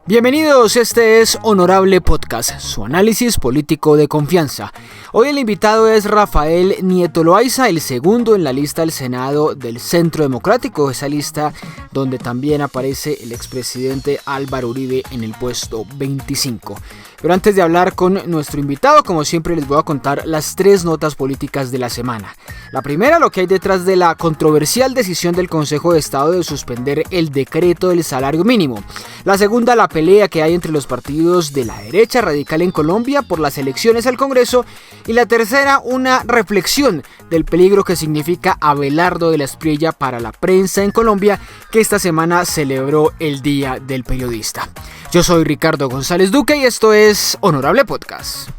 Bienvenidos, este es Honorable Podcast, su análisis político de confianza. Hoy el invitado es Rafael Nieto Loaiza, el segundo en la lista del Senado del Centro Democrático, esa lista donde también aparece el expresidente Álvaro Uribe en el puesto 25. Pero antes de hablar con nuestro invitado, como siempre les voy a contar las tres notas políticas de la semana. La primera, lo que hay detrás de la controversial decisión del Consejo de Estado de suspender el decreto del salario mínimo. La segunda, la pelea que hay entre los partidos de la derecha radical en Colombia por las elecciones al Congreso. Y la tercera, una reflexión del peligro que significa Abelardo de la Espriella para la prensa en Colombia, que esta semana celebró el Día del Periodista. Yo soy Ricardo González Duque y esto es Honorable Podcast.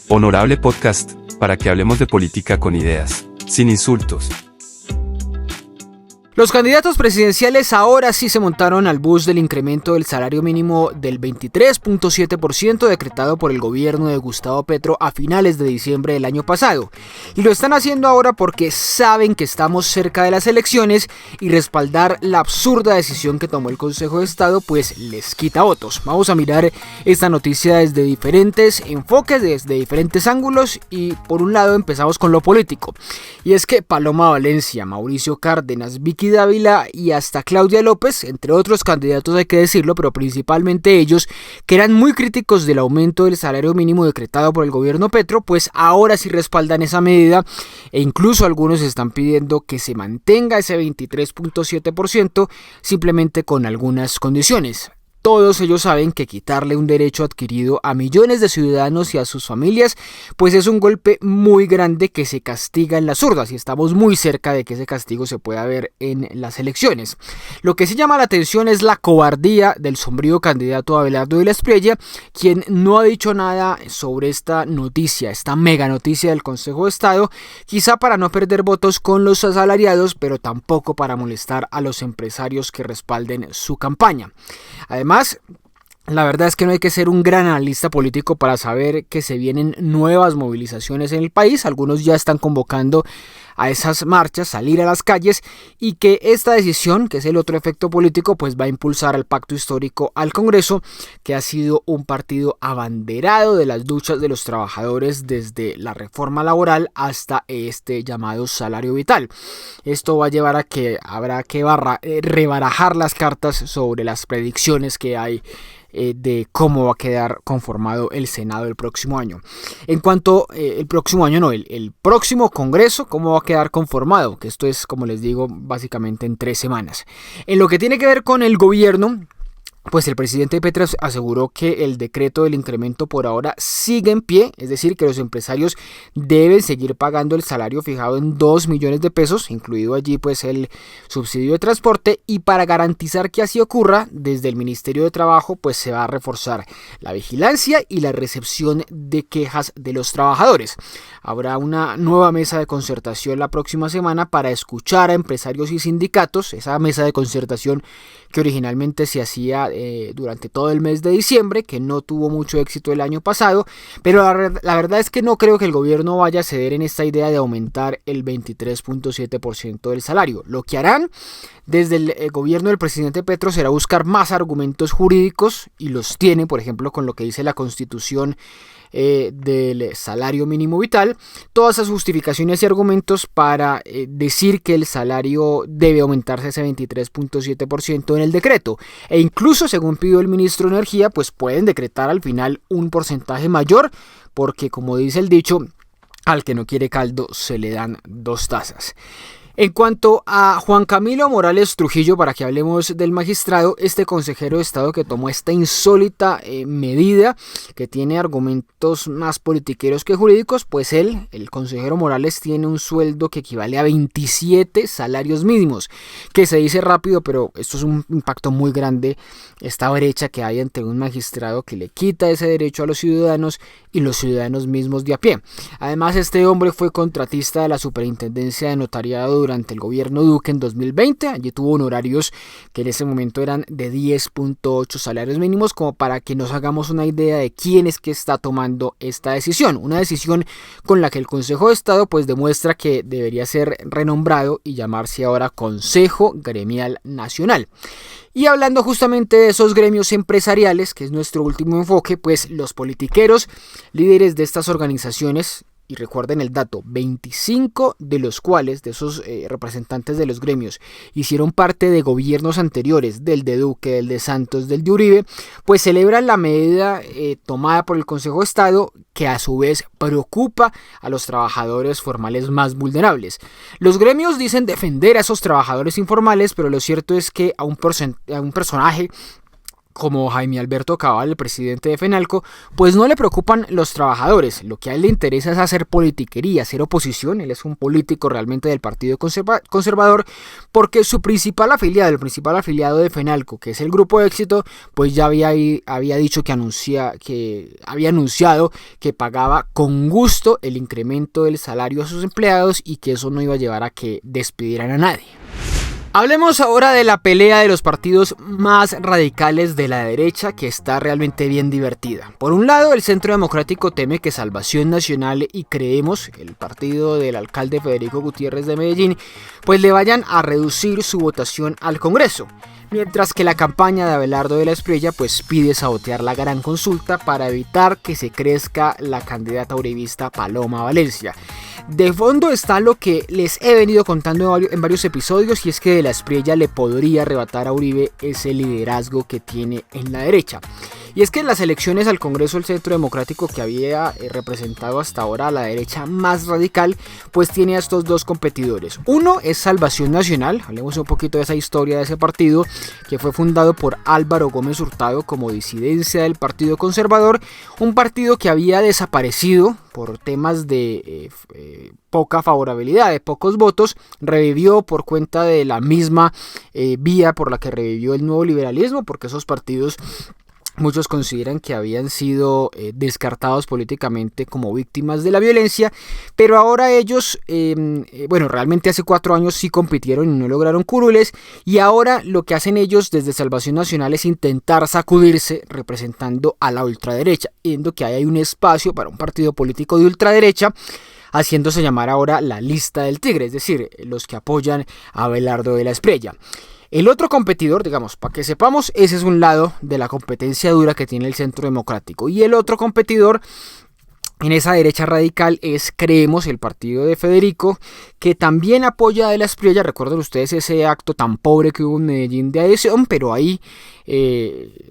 Honorable Podcast, para que hablemos de política con ideas, sin insultos. Los candidatos presidenciales ahora sí se montaron al bus del incremento del salario mínimo del 23.7% decretado por el gobierno de Gustavo Petro a finales de diciembre del año pasado. Y lo están haciendo ahora porque saben que estamos cerca de las elecciones y respaldar la absurda decisión que tomó el Consejo de Estado pues les quita votos. Vamos a mirar esta noticia desde diferentes enfoques, desde diferentes ángulos y por un lado empezamos con lo político. Y es que Paloma Valencia, Mauricio Cárdenas, Vicky Dávila y hasta Claudia López, entre otros candidatos hay que decirlo, pero principalmente ellos, que eran muy críticos del aumento del salario mínimo decretado por el gobierno Petro, pues ahora sí respaldan esa medida e incluso algunos están pidiendo que se mantenga ese 23.7% simplemente con algunas condiciones. Todos ellos saben que quitarle un derecho adquirido a millones de ciudadanos y a sus familias, pues es un golpe muy grande que se castiga en las urnas y estamos muy cerca de que ese castigo se pueda ver en las elecciones. Lo que sí llama la atención es la cobardía del sombrío candidato Abelardo de la Espriella, quien no ha dicho nada sobre esta noticia, esta mega noticia del Consejo de Estado, quizá para no perder votos con los asalariados, pero tampoco para molestar a los empresarios que respalden su campaña. Además, la verdad es que no hay que ser un gran analista político para saber que se vienen nuevas movilizaciones en el país. Algunos ya están convocando a esas marchas, salir a las calles, y que esta decisión, que es el otro efecto político, pues va a impulsar al pacto histórico al Congreso, que ha sido un partido abanderado de las luchas de los trabajadores desde la reforma laboral hasta este llamado salario vital. Esto va a llevar a que habrá que rebarajar las cartas sobre las predicciones que hay de cómo va a quedar conformado el Senado el próximo año. En cuanto el próximo Congreso, cómo va a quedar conformado, que esto es, como les digo, básicamente en 3 semanas. En lo que tiene que ver con el gobierno, pues el presidente Petro aseguró que el decreto del incremento por ahora sigue en pie, es decir, que los empresarios deben seguir pagando el salario fijado en 2 millones de pesos, incluido allí pues el subsidio de transporte, y para garantizar que así ocurra, desde el Ministerio de Trabajo pues se va a reforzar la vigilancia y la recepción de quejas de los trabajadores. Habrá una nueva mesa de concertación la próxima semana para escuchar a empresarios y sindicatos, esa mesa de concertación que originalmente se hacía durante todo el mes de diciembre, que no tuvo mucho éxito el año pasado, pero la verdad es que no creo que el gobierno vaya a ceder en esta idea de aumentar el 23.7% del salario. Lo que harán desde el gobierno del presidente Petro será buscar más argumentos jurídicos, y los tiene, por ejemplo, con lo que dice la Constitución del salario mínimo vital, todas esas justificaciones y argumentos para decir que el salario debe aumentarse ese 23.7% en el decreto, e incluso según pidió el ministro de Energía pues pueden decretar al final un porcentaje mayor, porque como dice el dicho, al que no quiere caldo se le dan 2 tazas. En cuanto a Juan Camilo Morales Trujillo, para que hablemos del magistrado, este consejero de Estado que tomó esta insólita medida, que tiene argumentos más politiqueros que jurídicos, pues el consejero Morales tiene un sueldo que equivale a 27 salarios mínimos, que se dice rápido, pero esto es un impacto muy grande, esta brecha que hay entre un magistrado que le quita ese derecho a los ciudadanos y los ciudadanos mismos de a pie. Además, este hombre fue contratista de la Superintendencia de Notariado durante el gobierno Duque en 2020. Allí tuvo honorarios que en ese momento eran de 10.8 salarios mínimos, como para que nos hagamos una idea de quién es que está tomando esta decisión. Una decisión con la que el Consejo de Estado pues demuestra que debería ser renombrado y llamarse ahora Consejo Gremial Nacional. Y hablando justamente de esos gremios empresariales, que es nuestro último enfoque, pues los politiqueros, líderes de estas organizaciones, y recuerden el dato, 25 de los cuales, de esos representantes de los gremios, hicieron parte de gobiernos anteriores, del de Duque, del de Santos, del de Uribe, pues celebran la medida tomada por el Consejo de Estado, que a su vez preocupa a los trabajadores formales más vulnerables. Los gremios dicen defender a esos trabajadores informales, pero lo cierto es que a un personaje como Jaime Alberto Cabal, el presidente de FENALCO, pues no le preocupan los trabajadores. Lo que a él le interesa es hacer politiquería, hacer oposición. Él es un político realmente del Partido Conservador, porque su principal afiliado, el principal afiliado de FENALCO, que es el Grupo Éxito, pues ya había dicho que había anunciado que pagaba con gusto el incremento del salario a sus empleados y que eso no iba a llevar a que despidieran a nadie. Hablemos ahora de la pelea de los partidos más radicales de la derecha, que está realmente bien divertida. Por un lado, el Centro Democrático teme que Salvación Nacional y Creemos, el partido del alcalde Federico Gutiérrez de Medellín, pues le vayan a reducir su votación al Congreso. Mientras que la campaña de Abelardo de la Espriella pues pide sabotear la gran consulta para evitar que se crezca la candidata uribista Paloma Valencia. De fondo está lo que les he venido contando en varios episodios, y es que de la Espriella le podría arrebatar a Uribe ese liderazgo que tiene en la derecha. Y es que en las elecciones al Congreso el Centro Democrático, que había representado hasta ahora a la derecha más radical, pues tiene a estos dos competidores. Uno es Salvación Nacional, hablemos un poquito de esa historia de ese partido, que fue fundado por Álvaro Gómez Hurtado como disidencia del Partido Conservador, un partido que había desaparecido por temas de poca favorabilidad, de pocos votos, revivió por cuenta de la misma vía por la que revivió el nuevo liberalismo, porque esos partidos muchos consideran que habían sido descartados políticamente como víctimas de la violencia, pero ahora ellos, realmente hace 4 años sí compitieron y no lograron curules, y ahora lo que hacen ellos desde Salvación Nacional es intentar sacudirse representando a la ultraderecha, viendo que hay un espacio para un partido político de ultraderecha, haciéndose llamar ahora la lista del tigre, es decir, los que apoyan a Abelardo de la Espriella. El otro competidor, digamos, para que sepamos, ese es un lado de la competencia dura que tiene el Centro Democrático. Y el otro competidor en esa derecha radical es Creemos, el partido de Federico, que también apoya a de la Espriella. Recuerden ustedes ese acto tan pobre que hubo en Medellín de adhesión, pero ahí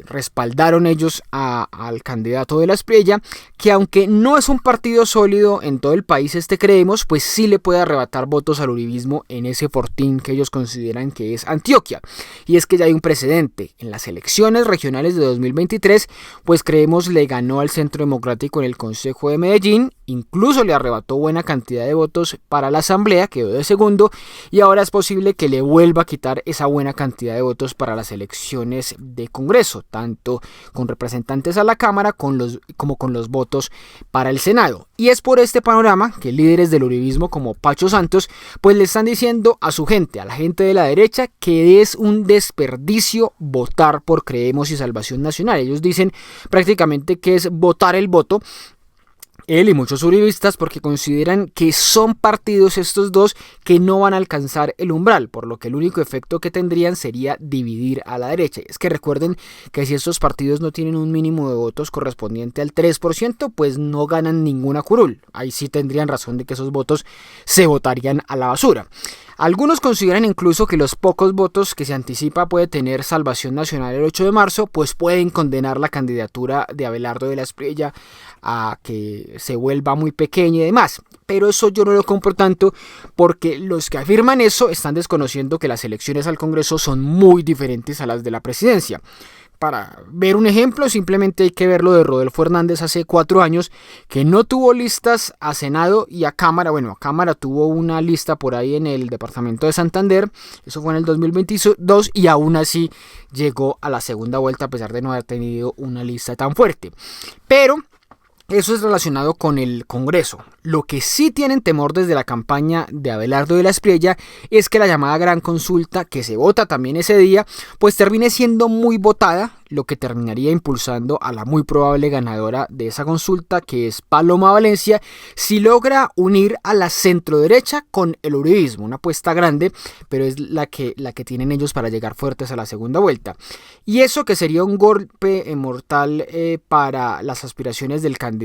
respaldaron ellos al candidato de la Espriella, que aunque no es un partido sólido en todo el país, Creemos, pues sí le puede arrebatar votos al uribismo en ese fortín que ellos consideran que es Antioquia. Y es que ya hay un precedente. En las elecciones regionales de 2023, pues Creemos le ganó al Centro Democrático en el Consejo de Medellín, incluso le arrebató buena cantidad de votos para la asamblea, quedó de segundo, y ahora es posible que le vuelva a quitar esa buena cantidad de votos para las elecciones de Congreso, tanto con representantes a la Cámara como con los votos para el Senado. Y es por este panorama que líderes del uribismo como Pacho Santos pues le están diciendo a su gente, a la gente de la derecha, que es un desperdicio votar por Creemos y Salvación Nacional. Ellos dicen prácticamente que es votar el voto, él y muchos uribistas, porque consideran que son partidos estos dos que no van a alcanzar el umbral, por lo que el único efecto que tendrían sería dividir a la derecha. Es que recuerden que si estos partidos no tienen un mínimo de votos correspondiente al 3%, pues no ganan ninguna curul. Ahí sí tendrían razón de que esos votos se votarían a la basura. Algunos consideran incluso que los pocos votos que se anticipa puede tener Salvación Nacional el 8 de marzo, pues pueden condenar la candidatura de Abelardo de la Espriella a que se vuelva muy pequeña y demás. Pero eso yo no lo compro tanto, porque los que afirman eso están desconociendo que las elecciones al Congreso son muy diferentes a las de la presidencia. Para ver un ejemplo, simplemente hay que ver lo de Rodolfo Hernández hace 4 años, que no tuvo listas a Senado y a Cámara. Bueno, a Cámara tuvo una lista por ahí en el departamento de Santander, eso fue en el 2022, y aún así llegó a la segunda vuelta a pesar de no haber tenido una lista tan fuerte. Pero Eso es relacionado con el Congreso. Lo que sí tienen temor desde la campaña de Abelardo de la Espriella es que la llamada gran consulta, que se vota también ese día, pues termine siendo muy votada, lo que terminaría impulsando a la muy probable ganadora de esa consulta, que es Paloma Valencia, si logra unir a la centroderecha con el uribismo. Una apuesta grande, pero es la que tienen ellos para llegar fuertes a la segunda vuelta. Y eso que sería un golpe mortal para las aspiraciones del candidato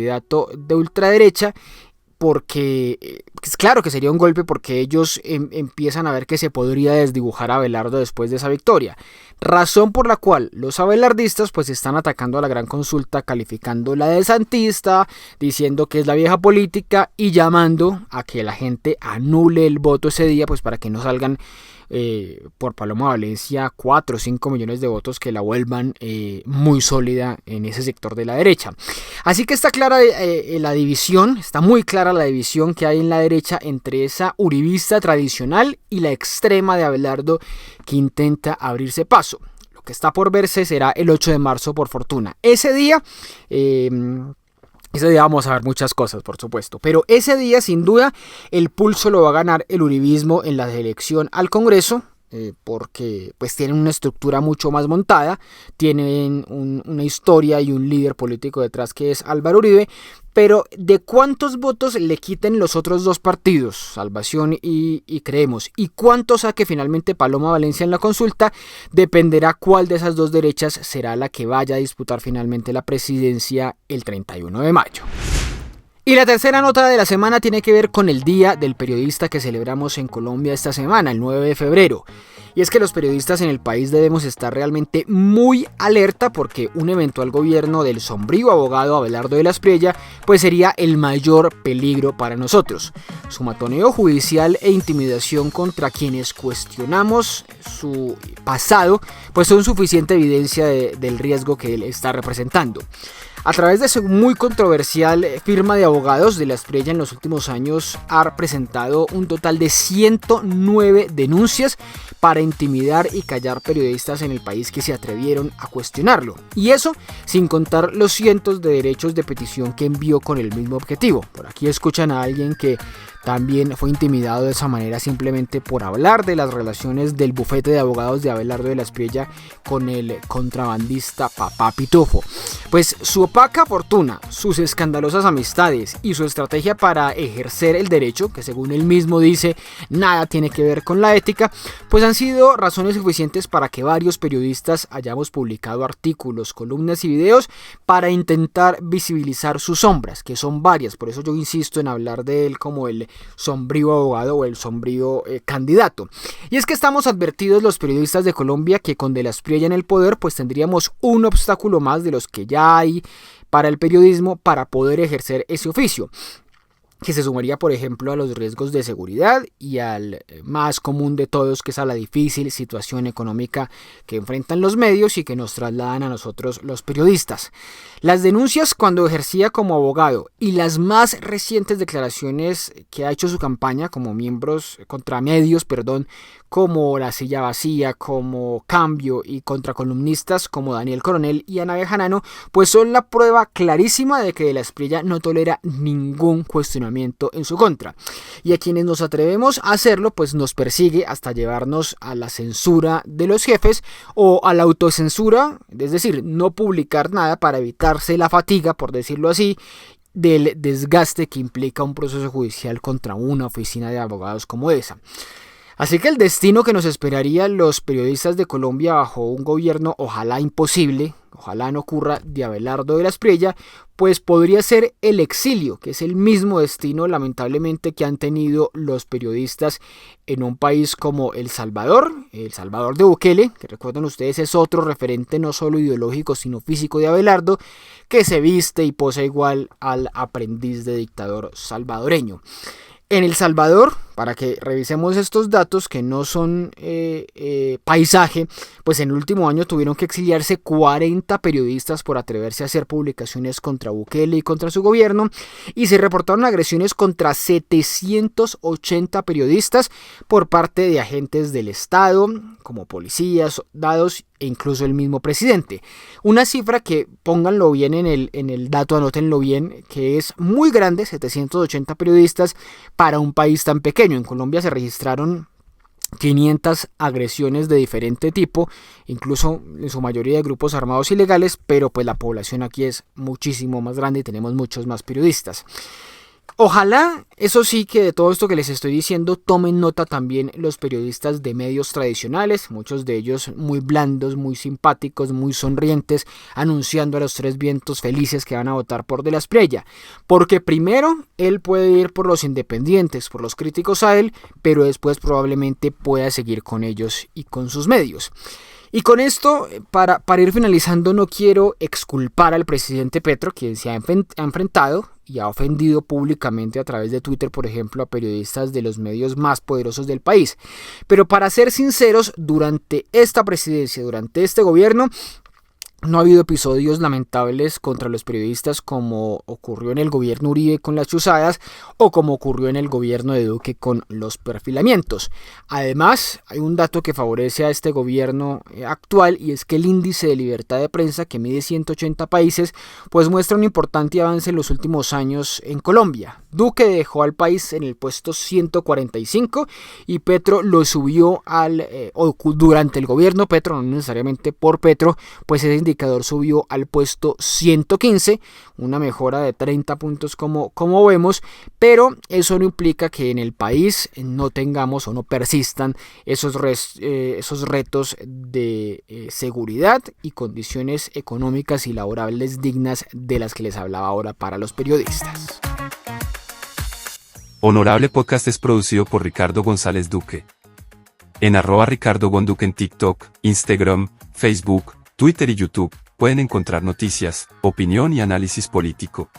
de ultraderecha, porque es claro que sería un golpe porque ellos empiezan a ver que se podría desdibujar a Abelardo después de esa victoria, razón por la cual los abelardistas pues están atacando a la gran consulta, calificándola de santista, diciendo que es la vieja política y llamando a que la gente anule el voto ese día, pues para que no salgan por Paloma Valencia 4 o 5 millones de votos que la vuelvan muy sólida en ese sector de la derecha. Así que está clara la división, está muy clara la división que hay en la derecha entre esa uribista tradicional y la extrema de Abelardo, que intenta abrirse paso. Lo que está por verse será el 8 de marzo, por fortuna. Ese día vamos a ver muchas cosas, por supuesto, pero ese día sin duda el pulso lo va a ganar el uribismo en la elección al Congreso, porque pues tienen una estructura mucho más montada, tienen una historia y un líder político detrás que es Álvaro Uribe, pero de cuántos votos le quiten los otros dos partidos, Salvación y Creemos, y cuánto saque finalmente Paloma Valencia en la consulta, dependerá cuál de esas dos derechas será la que vaya a disputar finalmente la presidencia el 31 de mayo. Y la tercera nota de la semana tiene que ver con el Día del Periodista que celebramos en Colombia esta semana, el 9 de febrero. Y es que los periodistas en el país debemos estar realmente muy alerta porque un eventual gobierno del sombrío abogado Abelardo de la Espriella pues sería el mayor peligro para nosotros. Su matoneo judicial e intimidación contra quienes cuestionamos su pasado pues son suficiente evidencia del riesgo que él está representando. A través de su muy controversial firma de abogados, de la Espriella en los últimos años ha presentado un total de 109 denuncias para intimidar y callar periodistas en el país que se atrevieron a cuestionarlo. Y eso sin contar los cientos de derechos de petición que envió con el mismo objetivo. Por aquí escuchan a alguien que también fue intimidado de esa manera simplemente por hablar de las relaciones del bufete de abogados de Abelardo de la Espriella con el contrabandista Papá Pitufo. Pues su opaca fortuna, sus escandalosas amistades y su estrategia para ejercer el derecho, que según él mismo dice nada tiene que ver con la ética, pues han sido razones suficientes para que varios periodistas hayamos publicado artículos, columnas y videos para intentar visibilizar sus sombras, que son varias. Por eso yo insisto en hablar de él como el sombrío abogado o el sombrío candidato. Y es que estamos advertidos los periodistas de Colombia que con de la Espriella en el poder pues tendríamos un obstáculo más de los que ya hay para el periodismo para poder ejercer ese oficio, que se sumaría por ejemplo a los riesgos de seguridad y al más común de todos, que es a la difícil situación económica que enfrentan los medios y que nos trasladan a nosotros los periodistas. Las denuncias cuando ejercía como abogado y las más recientes declaraciones que ha hecho su campaña como miembros contra medios, como La Silla Vacía, como Cambio y contra columnistas como Daniel Coronel y Ana Bejarano, pues son la prueba clarísima de que de la Espriella no tolera ningún cuestionamiento en su contra. Y a quienes nos atrevemos a hacerlo, pues nos persigue hasta llevarnos a la censura de los jefes o a la autocensura, es decir, no publicar nada para evitarse la fatiga, por decirlo así, del desgaste que implica un proceso judicial contra una oficina de abogados como esa. Así que el destino que nos esperaría los periodistas de Colombia bajo un gobierno ojalá imposible, ojalá no ocurra, de Abelardo de la Espriella, pues podría ser el exilio, que es el mismo destino lamentablemente que han tenido los periodistas en un país como El Salvador de Bukele, que recuerden ustedes es otro referente no solo ideológico sino físico de Abelardo, que se viste y posa igual al aprendiz de dictador salvadoreño. En El Salvador, para que revisemos estos datos que no son paisaje, pues en el último año tuvieron que exiliarse 40 periodistas por atreverse a hacer publicaciones contra Bukele y contra su gobierno, y se reportaron agresiones contra 780 periodistas por parte de agentes del Estado, como policías, soldados e incluso el mismo presidente. Una cifra que, pónganlo bien en el dato, anótenlo bien, que es muy grande, 780 periodistas para un país tan pequeño. En Colombia se registraron 500 agresiones de diferente tipo, incluso en su mayoría de grupos armados ilegales, pero pues la población aquí es muchísimo más grande y tenemos muchos más periodistas. Ojalá, eso sí, que de todo esto que les estoy diciendo tomen nota también los periodistas de medios tradicionales, muchos de ellos muy blandos, muy simpáticos, muy sonrientes, anunciando a los tres vientos felices que van a votar por De la Espriella, porque primero él puede ir por los independientes, por los críticos a él, pero después probablemente pueda seguir con ellos y con sus medios. Y con esto, para ir finalizando, no quiero exculpar al presidente Petro, quien se ha enfrentado y ha ofendido públicamente a través de Twitter, por ejemplo, a periodistas de los medios más poderosos del país. Pero para ser sinceros, durante esta presidencia, durante este gobierno, no ha habido episodios lamentables contra los periodistas como ocurrió en el gobierno Uribe con las chuzadas o como ocurrió en el gobierno de Duque con los perfilamientos. Además, hay un dato que favorece a este gobierno actual, y es que el índice de libertad de prensa, que mide 180 países, pues muestra un importante avance en los últimos años en Colombia. Duque dejó al país en el puesto 145 y Petro lo subió durante el gobierno Petro, no necesariamente por Petro, pues ese indicador subió al puesto 115, una mejora de 30 puntos como vemos, pero eso no implica que en el país no tengamos o no persistan esos retos de seguridad y condiciones económicas y laborales dignas de las que les hablaba ahora para los periodistas. Honorable Podcast es producido por Ricardo González Duque. En @RicardoGonDuque en TikTok, Instagram, Facebook, Twitter y YouTube pueden encontrar noticias, opinión y análisis político.